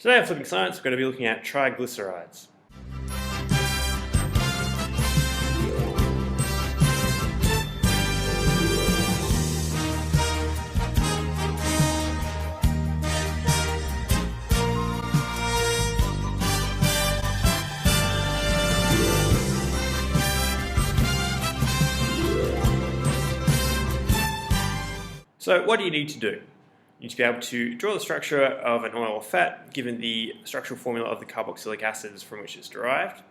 Today on Flipping Science, we're going to be looking at triglycerides. So what do you need to do? You need to be able to draw the structure of an oil or fat given the structural formula of the carboxylic acids from which it's derived,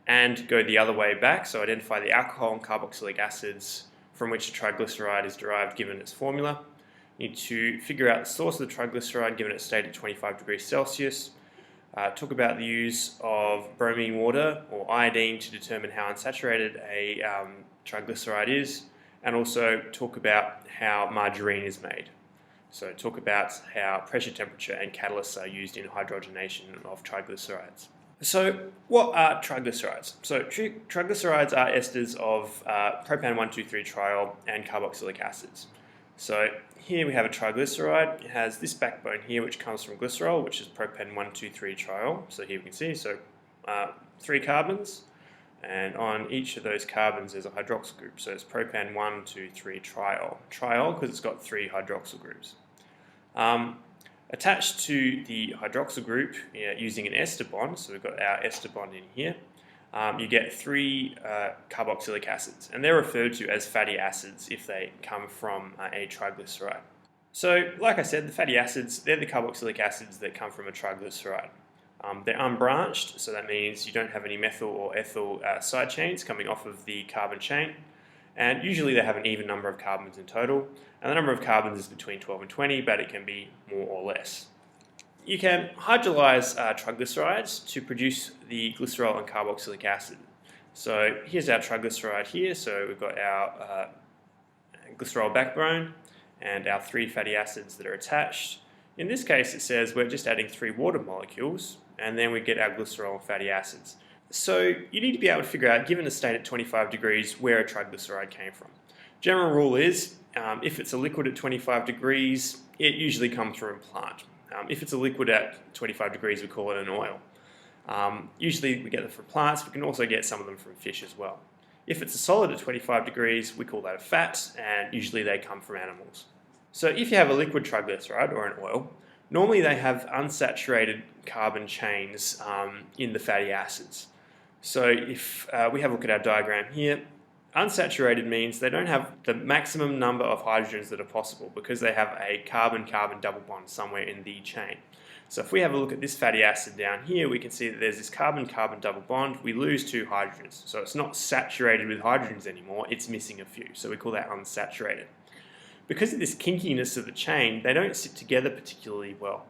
and go the other way back, so identify the alcohol and carboxylic acids from which a triglyceride is derived given its formula. You need to figure out the source of the triglyceride given its state at 25 degrees Celsius. Talk about the use of bromine water or iodine to determine how unsaturated a triglyceride is, and also talk about how margarine is made. So talk about how pressure, temperature and catalysts are used in hydrogenation of triglycerides. So what are triglycerides? So triglycerides are esters of propan 1,2,3-triol and carboxylic acids. So here we have a triglyceride. It has this backbone here which comes from glycerol, which is propan 1,2,3-triol. So here we can see 3 carbons, and on each of those carbons there's a hydroxyl group. So it's propan 1,2,3-triol. Triol because it's got 3 hydroxyl groups. Attached to the hydroxyl group using an ester bond, so we've got our ester bond in here, you get 3 carboxylic acids, and they're referred to as fatty acids if they come from a triglyceride. So like I said, the fatty acids, they're the carboxylic acids that come from a triglyceride. They're unbranched, so that means you don't have any methyl or ethyl side chains coming off of the carbon chain, and usually they have an even number of carbons in total, and the number of carbons is between 12 and 20, but it can be more or less. You can hydrolyze triglycerides to produce the glycerol and carboxylic acid. So here's our triglyceride here, so we've got our glycerol backbone and our 3 fatty acids that are attached. In this case it says we're just adding 3 water molecules, and then we get our glycerol and fatty acids. So you need to be able to figure out, given the state at 25 degrees, where a triglyceride came from. General rule is, if it's a liquid at 25 degrees, it usually comes from a plant. If it's a liquid at 25 degrees, we call it an oil. Usually we get them from plants, we can also get some of them from fish as well. If it's a solid at 25 degrees, we call that a fat, and usually they come from animals. So if you have a liquid triglyceride or an oil, normally they have unsaturated carbon chains in the fatty acids. So if we have a look at our diagram here, unsaturated means they don't have the maximum number of hydrogens that are possible because they have a carbon-carbon double bond somewhere in the chain. So if we have a look at this fatty acid down here, we can see that there's this carbon-carbon double bond. We lose 2 hydrogens. So it's not saturated with hydrogens anymore, it's missing a few. So we call that unsaturated. Because of this kinkiness of the chain, they don't sit together particularly well.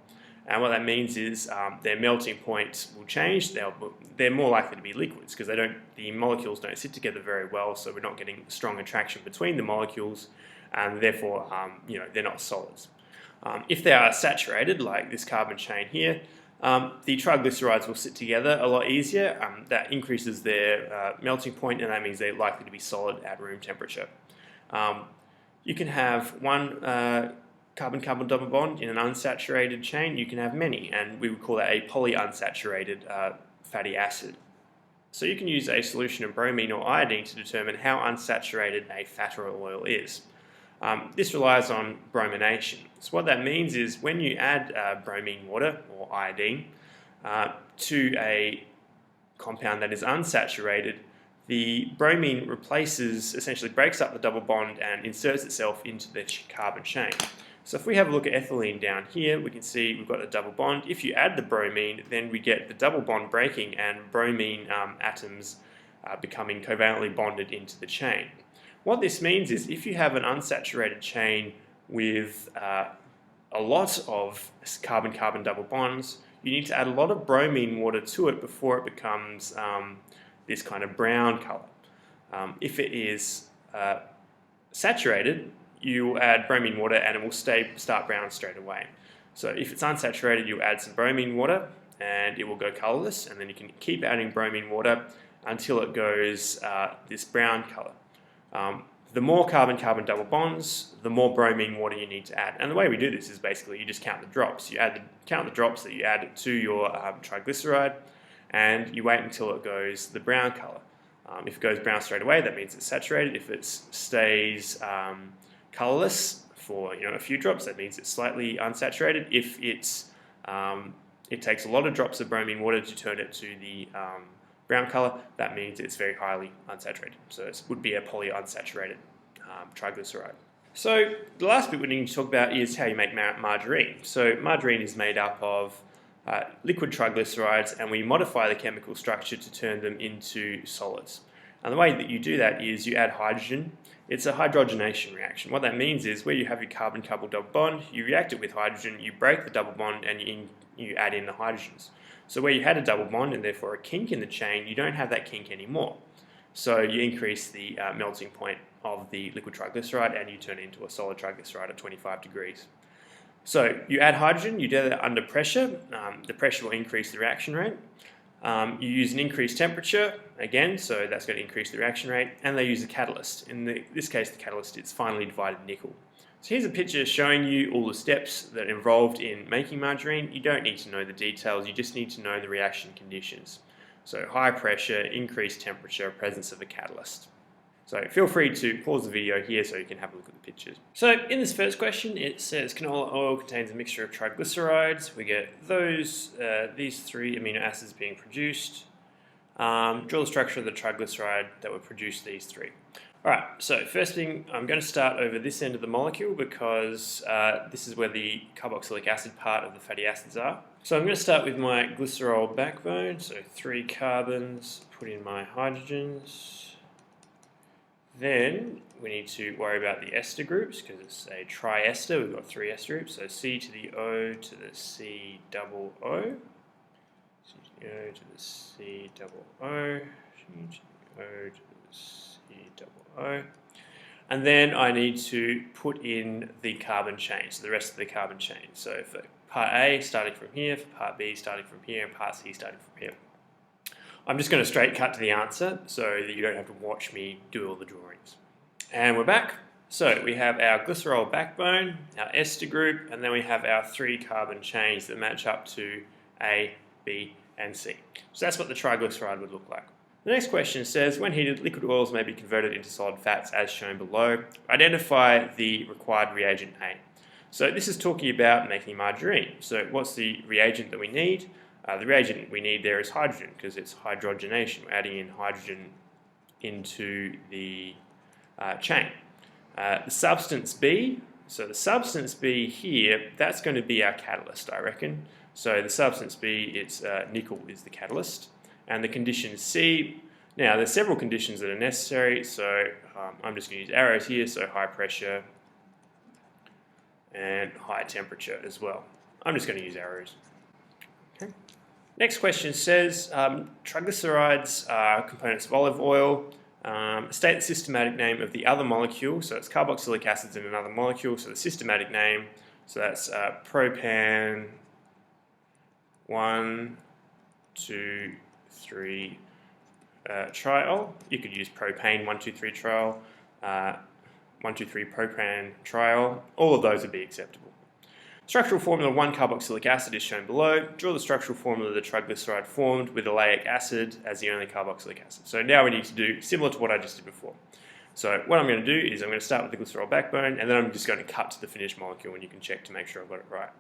And what that means is their melting point will change. They're more likely to be liquids because the molecules don't sit together very well, so we're not getting strong attraction between the molecules, and therefore they're not solids. If they are saturated, like this carbon chain here, the triglycerides will sit together a lot easier. That increases their melting point, and that means they're likely to be solid at room temperature. You can have one carbon-carbon double bond in an unsaturated chain. You can have many, and we would call that a polyunsaturated fatty acid. So you can use a solution of bromine or iodine to determine how unsaturated a fat or oil is. This relies on bromination. So what that means is when you add bromine water or iodine to a compound that is unsaturated, the bromine essentially breaks up the double bond and inserts itself into the carbon chain. So if we have a look at ethylene down here, we can see we've got a double bond. If you add the bromine, then we get the double bond breaking and bromine atoms becoming covalently bonded into the chain. What this means is if you have an unsaturated chain with a lot of carbon-carbon double bonds, you need to add a lot of bromine water to it before it becomes this kind of brown color. If it is saturated, you add bromine water and it will start brown straight away. So if it's unsaturated, you add some bromine water and it will go colorless, and then you can keep adding bromine water until it goes this brown color. the more carbon-carbon double bonds, the more bromine water you need to add. And the way we do this is basically you just count the drops. You count the drops that you add to your triglyceride, and you wait until it goes the brown color. If it goes brown straight away, that means it's saturated. If it stays colorless for a few drops, that means it's slightly unsaturated. If it takes a lot of drops of bromine water to turn it to the brown color, that means it's very highly unsaturated. So it would be a polyunsaturated triglyceride. So the last bit we need to talk about is how you make margarine. So margarine is made up of liquid triglycerides, and we modify the chemical structure to turn them into solids. And the way that you do that is you add hydrogen. It's a hydrogenation reaction. What that means is where you have your carbon-carbon double bond, you react it with hydrogen, you break the double bond, and you add in the hydrogens. So where you had a double bond and therefore a kink in the chain, you don't have that kink anymore. So you increase the melting point of the liquid triglyceride and you turn it into a solid triglyceride at 25 degrees. So you add hydrogen, you do that under pressure. The pressure will increase the reaction rate. You use an increased temperature, again, so that's going to increase the reaction rate, and they use a catalyst. In this case, the catalyst is finely divided nickel. So here's a picture showing you all the steps that are involved in making margarine. You don't need to know the details, you just need to know the reaction conditions. So high pressure, increased temperature, presence of a catalyst. So feel free to pause the video here so you can have a look at the pictures. So in this first question, it says canola oil contains a mixture of triglycerides. We get these three amino acids being produced. Draw the structure of the triglyceride that would produce these three. Alright, so first thing, I'm going to start over this end of the molecule because this is where the carboxylic acid part of the fatty acids are. So I'm going to start with my glycerol backbone, so 3 carbons, put in my hydrogens. Then we need to worry about the ester groups because it's a triester. We've got 3 ester groups, so C to the O to the C double O, C to the O to the C double O, C to the O to the C double O. And then I need to put in the carbon chain, so the rest of the carbon chain. So for part A, starting from here, for part B, starting from here, and part C, starting from here. I'm just going to straight cut to the answer so that you don't have to watch me do all the drawings. And we're back. So we have our glycerol backbone, our ester group, and then we have our 3 carbon chains that match up to A, B, and C. So that's what the triglyceride would look like. The next question says, when heated, liquid oils may be converted into solid fats as shown below. Identify the required reagent A. So this is talking about making margarine. So what's the reagent that we need? The reagent we need there is hydrogen because it's hydrogenation. We're adding in hydrogen into the chain. The substance B, so the substance B here, that's going to be our catalyst, I reckon. So the substance B, it's nickel is the catalyst. And the condition C, now there's several conditions that are necessary, so I'm just going to use arrows here, so high pressure and high temperature as well. I'm just going to use arrows. Okay. Next question says, triglycerides are components of olive oil. State the systematic name of the other molecule, so it's carboxylic acids in another molecule, so the systematic name, so that's propan 1, 2, 3 triol. You could use propane 1, 2, 3 triol, 1, 2, 3 propan triol. All of those would be acceptable. Structural formula of 1 carboxylic acid is shown below. Draw the structural formula of the triglyceride formed with oleic acid as the only carboxylic acid. So now we need to do similar to what I just did before. So what I'm going to do is I'm going to start with the glycerol backbone and then I'm just going to cut to the finished molecule and you can check to make sure I've got it right.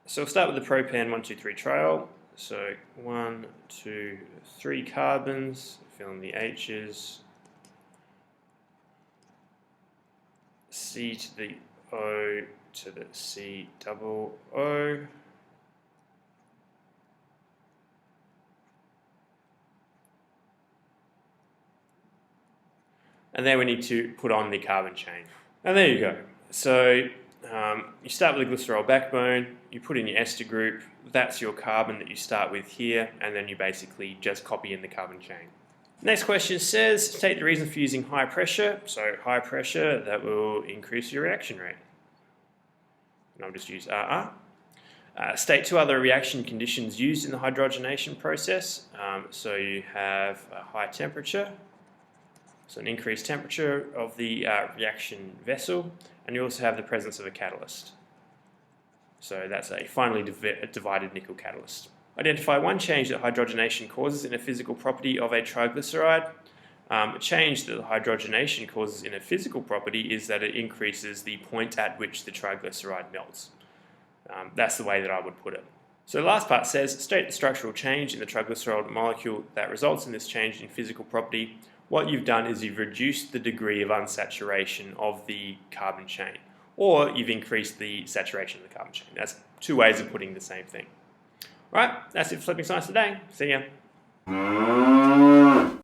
So we'll start with the propan 1, 2, 3 triol. So 1, 2, 3 carbons, fill in the H's. C to the O to the C double O. And then we need to put on the carbon chain. And there you go. So you start with the glycerol backbone, you put in your ester group, that's your carbon that you start with here, and then you basically just copy in the carbon chain. Next question says, state the reason for using high pressure. So high pressure, that will increase your reaction rate. And I'll just use RR. State 2 other reaction conditions used in the hydrogenation process. So you have a high temperature So an increased temperature of the reaction vessel, and you also have the presence of a catalyst. So that's a finely divided nickel catalyst. Identify one change that hydrogenation causes in a physical property of a triglyceride. A change that the hydrogenation causes in a physical property is that it increases the point at which the triglyceride melts. That's the way that I would put it. So the last part says, state the structural change in the triglyceride molecule that results in this change in physical property. What you've done is you've reduced the degree of unsaturation of the carbon chain, or you've increased the saturation of the carbon chain. That's two ways of putting the same thing. All right, that's it for Flipping Science today. See ya.